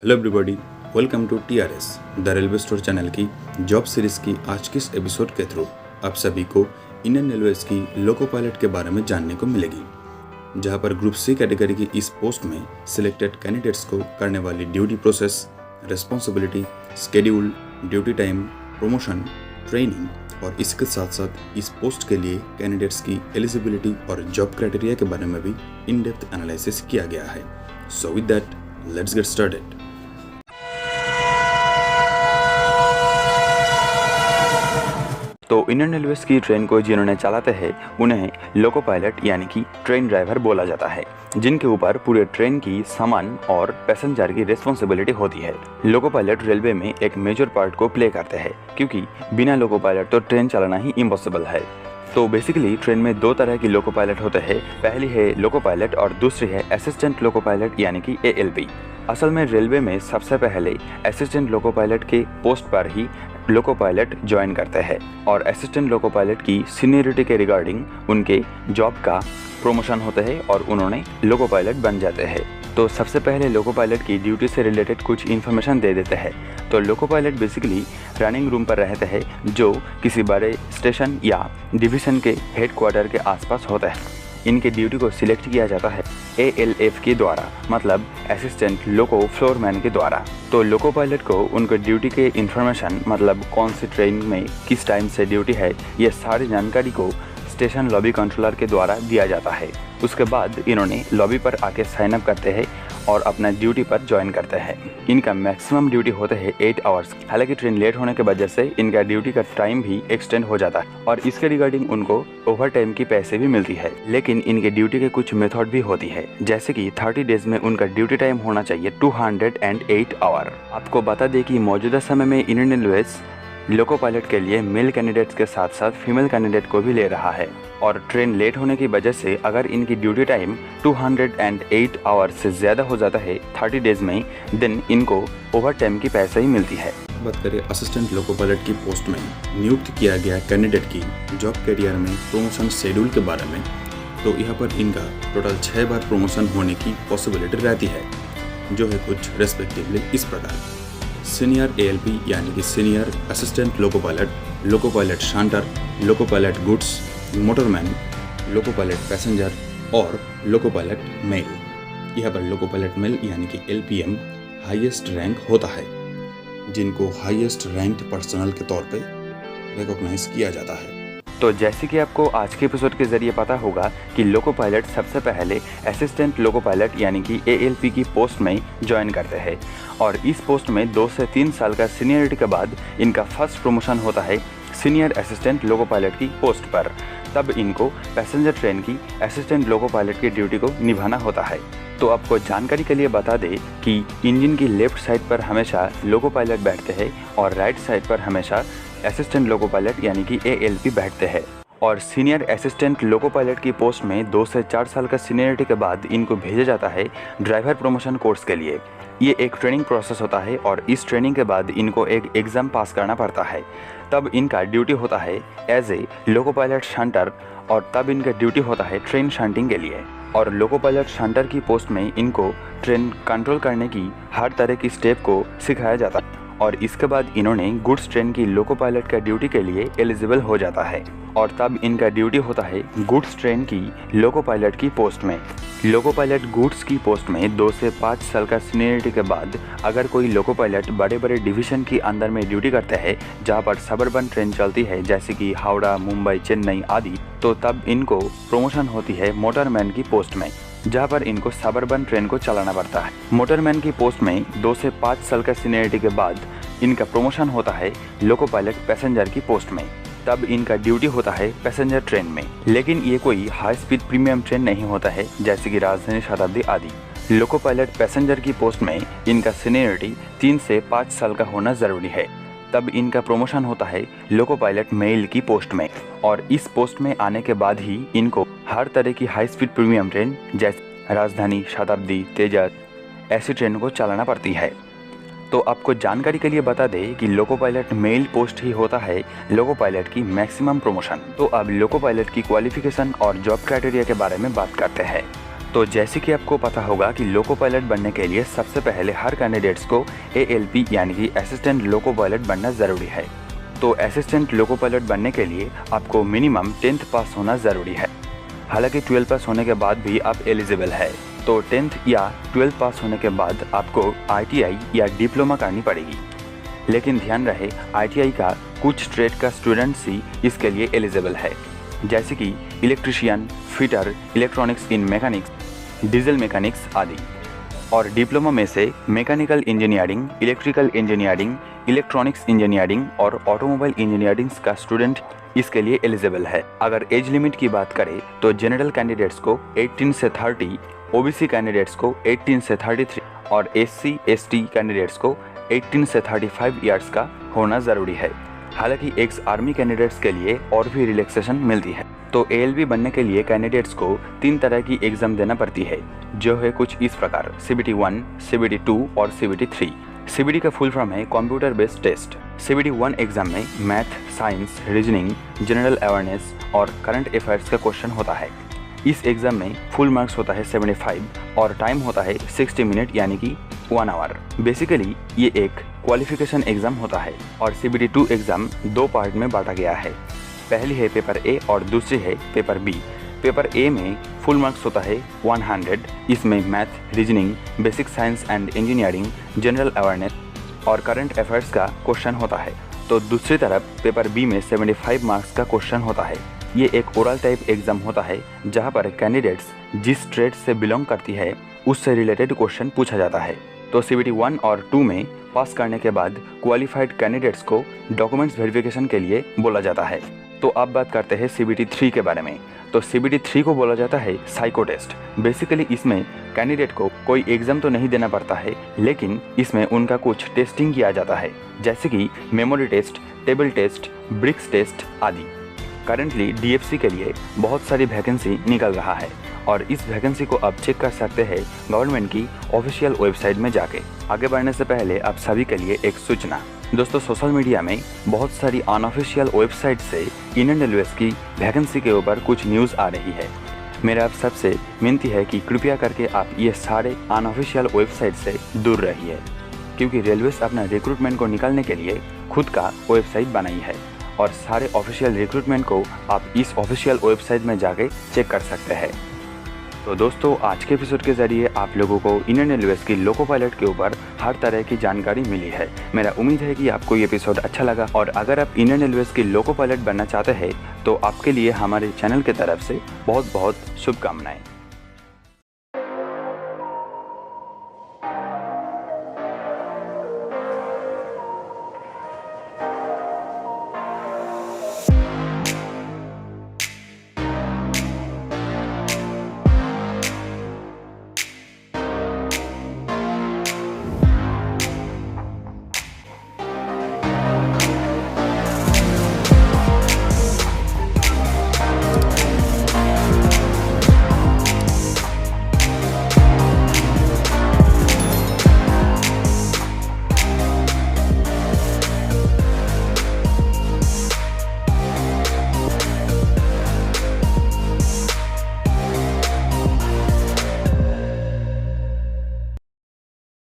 Hello everybody, welcome to TRS the railway store channel की job series की आज के इस एपिसोड के थ्रू आप सभी को इंडियन रेलवेज की लोको पायलट के बारे में जानने को मिलेगी, जहां पर ग्रुप सी कैटेगरी की इस पोस्ट में सिलेक्टेड कैंडिडेट्स को करने वाली duty process, responsibility, schedule, duty time, promotion, training और इसके साथ साथ इस पोस्ट के लिए कैंडिडेट्स की एलिजिबिलिटी और जॉब क्राइटेरिया के बारे में भी इन डेप्थ एनालिसिस किया गया है। So with that let's get started. तो इंडियन रेलवेज की ट्रेन को जिन्होंने चलाते हैं उन्हें लोको पायलट यानी कि ट्रेन ड्राइवर बोला जाता है, जिनके ऊपर पूरे ट्रेन की सामान और पैसेंजर की रिस्पॉन्सिबिलिटी होती है। लोको पायलट रेलवे में एक मेजर पार्ट को प्ले करते हैं, क्योंकि बिना लोको पायलट तो ट्रेन चलाना ही इम्पॉसिबल है। तो बेसिकली ट्रेन में दो तरह की लोको पायलट होते हैं। पहली है लोको पायलट और दूसरी है असिस्टेंट लोको पायलट यानी कि ALP। असल में रेलवे में सबसे पहले असिस्टेंट लोको पायलट के पोस्ट पर ही लोको पायलट ज्वाइन करते हैं और असिस्टेंट लोको पायलट की सीनियरिटी के रिगार्डिंग उनके जॉब का प्रमोशन होता है और उन्होंने लोको पायलट बन जाते हैं। तो सबसे पहले लोको पायलट की ड्यूटी से रिलेटेड कुछ इन्फॉर्मेशन दे देते हैं। तो loco pilot basically running room पर रहते हैं, जो किसी बड़े स्टेशन या डिवीज़न के हेडक्वार्टर के आसपास होता है। इनके ड्यूटी को सिलेक्ट किया जाता है ALF के द्वारा, मतलब असिस्टेंट लोको फ्लोरमैन के द्वारा। तो लोको पायलट को उनके ड्यूटी के इन्फॉर्मेशन, मतलब कौन सी ट्रेन में किस टाइम से ड्यूटी है, ये सारी जानकारी को स्टेशन लॉबी कंट्रोलर के द्वारा दिया जाता है। उसके बाद इन्होंने लॉबी पर आके साइन अप करते हैं और अपना ड्यूटी पर ज्वाइन करते हैं। इनका मैक्सिमम ड्यूटी होता है 8 आवर्स। हालांकि ट्रेन लेट होने की वजह से इनका ड्यूटी का टाइम भी एक्सटेंड हो जाता है और इसके रिगार्डिंग उनको ओवर टाइम की पैसे भी मिलती है। लेकिन इनके ड्यूटी के कुछ मेथड भी होती है, जैसे कि 30 डेज में उनका ड्यूटी टाइम होना चाहिए 208 आवर। आपको बता दें कि मौजूदा समय में इंडियन रेलवेज लोको पायलट के लिए मेल कैंडिडेट्स के साथ साथ फीमेल कैंडिडेट को भी ले रहा है और ट्रेन लेट होने की वजह से अगर इनकी ड्यूटी टाइम 208 आवर्स से ज़्यादा हो जाता है 30 डेज में, देन इनको ओवर टाइम की पैसे ही मिलती है। बात करें असिस्टेंट लोको पायलट की पोस्ट में नियुक्त किया गया कैंडिडेट की जॉब कैरियर में प्रमोशन शेड्यूल के बारे में, तो यहाँ पर इनका टोटल 6 बार प्रमोशन होने की पॉसिबिलिटी रहती है, जो है कुछ रेस्पेक्टिवली इस प्रकार। सीनियर ALP यानी कि senior assistant loco pilot shunter, loco pilot goods, motorman, loco pilot passenger और लोको पायलट मेल। यहाँ पर लोको पायलट मेल यानी कि LPM हाईएस्ट रैंक होता है, जिनको हाईएस्ट रैंक्ड पर्सनल के तौर पे रिकॉग्नाइज किया जाता है। तो जैसे कि आपको आज के एपिसोड के जरिए पता होगा कि लोको पायलट सबसे पहले असिस्टेंट लोको पायलट यानी कि ALP की पोस्ट में ज्वाइन करते हैं और इस पोस्ट में 2 से 3 साल का सीनियरिटी के बाद इनका फर्स्ट प्रमोशन होता है सीनियर असिस्टेंट लोको पायलट की पोस्ट पर। तब इनको पैसेंजर ट्रेन की असिस्टेंट लोको पायलट की ड्यूटी को निभाना होता है। तो आपको जानकारी के लिए बता दें कि इंजन की लेफ्ट साइड पर हमेशा लोको पायलट बैठते हैं और राइट साइड पर हमेशा असिस्टेंट लोको पायलट यानी कि ALP बैठते हैं। और सीनियर असिस्टेंट लोको पायलट की पोस्ट में 2 से 4 साल का सीनियरिटी के बाद इनको भेजा जाता है ड्राइवर प्रमोशन कोर्स के लिए। ये एक ट्रेनिंग प्रोसेस होता है और इस ट्रेनिंग के बाद इनको एक एग्ज़ाम पास करना पड़ता है। तब इनका ड्यूटी होता है as a loco pilot shunter और तब इनका ड्यूटी होता है ट्रेन शंटिंग के लिए। और लोको पायलट शंटर की पोस्ट में इनको ट्रेन कंट्रोल करने की हर तरह की स्टेप को सिखाया जाता है और इसके बाद इन्होंने गुड्स ट्रेन की लोको पायलट का ड्यूटी के लिए एलिजिबल हो जाता है और तब इनका ड्यूटी होता है गुड्स ट्रेन की लोको पायलट की पोस्ट में। लोको पायलट गुड्स की पोस्ट में 2 से 5 साल का सीनियरिटी के बाद अगर कोई लोको पायलट बड़े बड़े डिवीज़न के अंदर में ड्यूटी करते हैं, जहां पर सबअर्बन ट्रेन चलती है जैसे कि हावड़ा, मुंबई, चेन्नई आदि, तो तब इनको प्रमोशन होती है मोटरमैन की पोस्ट में, जहां पर इनको सबअर्बन ट्रेन को चलाना पड़ता है। मोटरमैन की पोस्ट में 2 से 5 साल का सीनियरिटी के बाद इनका प्रमोशन होता है लोको पायलट पैसेंजर की पोस्ट में। तब इनका ड्यूटी होता है पैसेंजर ट्रेन में, लेकिन ये कोई हाई स्पीड प्रीमियम ट्रेन नहीं होता है जैसे कि राजधानी, शताब्दी आदि। लोको पायलट पैसेंजर की पोस्ट में इनका सीनियरिटी 3 से 5 साल का होना ज़रूरी है। तब इनका प्रमोशन होता है लोको पायलट मेल की पोस्ट में और इस पोस्ट में आने के बाद ही इनको हर तरह की हाई स्पीड प्रीमियम ट्रेन जैसे राजधानी, शताब्दी, तेजस ऐसी ट्रेन को चलाना पड़ती है। तो आपको जानकारी के लिए बता दें कि लोको पायलट मेल पोस्ट ही होता है लोको पायलट की मैक्सिमम प्रमोशन। तो अब लोको पायलट की क्वालिफिकेशन और जॉब क्राइटेरिया के बारे में बात करते हैं। तो जैसे कि आपको पता होगा कि लोको पायलट बनने के लिए सबसे पहले हर कैंडिडेट्स को ALP यानी कि असिस्टेंट लोको पायलट बनना ज़रूरी है। तो असिस्टेंट लोको पायलट बनने के लिए आपको मिनिमम 10th पास होना ज़रूरी है। हालांकि 12 पास होने के बाद भी आप एलिजिबल है। तो 10th या 12 पास होने के बाद आपको ITI या डिप्लोमा करनी पड़ेगी। लेकिन ध्यान रहे ITI का कुछ ट्रेड का स्टूडेंट्स ही इसके लिए एलिजिबल है, जैसे कि इलेक्ट्रिशियन, फिटर, इलेक्ट्रॉनिक्स इन मैकेनिक्स, डीजल मैकेनिक्स आदि। और डिप्लोमा में से mechanical engineering, electrical engineering, electronics engineering और ऑटोमोबाइल इंजीनियरिंग का स्टूडेंट इसके लिए एलिजिबल है। अगर एज लिमिट की बात करें तो जनरल कैंडिडेट्स को 18 से 30, OBC कैंडिडेट्स को 18 से 33 और SC ST कैंडिडेट्स को 18 से 35 ईयर्स का होना ज़रूरी है। हालांकि एक्स आर्मी कैंडिडेट्स के लिए और भी रिलैक्सेशन मिलती है। तो ALP बनने के लिए कैंडिडेट्स को 3 तरह की एग्जाम देना पड़ती है, जो है कुछ इस प्रकार: CBT 1, CBT 2 और CBT 3। CBT का फुल फॉर्म है computer based test. CBT 1 exam में math, science, reasoning, general awareness और करंट अफेयर्स का क्वेश्चन होता है। इस एग्जाम में फुल मार्क्स होता है 75 और टाइम होता है 60 मिनट यानी कि 1 आवर। बेसिकली ये एक क्वालिफिकेशन एग्जाम होता है और CBT 2 एग्जाम 2 पार्ट में बांटा गया है। पहली है पेपर A और दूसरी है पेपर B। पेपर A में फुल मार्क्स होता है 100। इसमें math, reasoning, basic science and engineering, general awareness और करंट अफेयर्स का क्वेश्चन होता है। तो दूसरी तरफ पेपर B में 75 मार्क्स का क्वेश्चन होता है। ये एक ओरल टाइप एग्जाम होता है जहाँ पर कैंडिडेट्स जिस ट्रेड से बिलोंग करती है उससे रिलेटेड क्वेश्चन पूछा जाता है। तो CBT 1 और 2 में पास करने के बाद क्वालिफाइड कैंडिडेट्स को डॉक्यूमेंट्स वेरिफिकेशन के लिए बोला जाता है। तो अब बात करते हैं CBT 3 के बारे में। तो CBT 3 को बोला जाता है साइको टेस्ट। बेसिकली इसमें कैंडिडेट को कोई एग्जाम तो नहीं देना पड़ता है, लेकिन इसमें उनका कुछ टेस्टिंग किया जाता है, जैसे कि memory test, table test, bricks test आदि। करंटली DFC के लिए बहुत सारी वैकेंसी निकल रहा है और इस वैकेंसी को आप चेक कर सकते हैं गवर्नमेंट की ऑफिशियल वेबसाइट में जाके। आगे बढ़ने से पहले आप सभी के लिए एक सूचना। दोस्तों, सोशल मीडिया में बहुत सारी अनऑफिशियल वेबसाइट से इंडियन रेलवेज की वैकेंसी के ऊपर कुछ न्यूज़ आ रही है। मेरा आप सबसे विनती है कि कृपया करके आप ये सारे अनऑफिशियल वेबसाइट से दूर रहिए, क्योंकि रेलवेज अपना रिक्रूटमेंट को निकालने के लिए खुद का वेबसाइट बनाई है और सारे ऑफिशियल रिक्रूटमेंट को आप इस ऑफिशियल वेबसाइट में जाके चेक कर सकते हैं। तो दोस्तों, आज के एपिसोड के जरिए आप लोगों को इंडियन रेलवेज की लोको पायलट के ऊपर हर तरह की जानकारी मिली है। मेरा उम्मीद है कि आपको ये एपिसोड अच्छा लगा और अगर आप इंडियन रेलवेज की लोको पायलट बनना चाहते हैं तो आपके लिए हमारे चैनल की तरफ से बहुत बहुत शुभकामनाएं।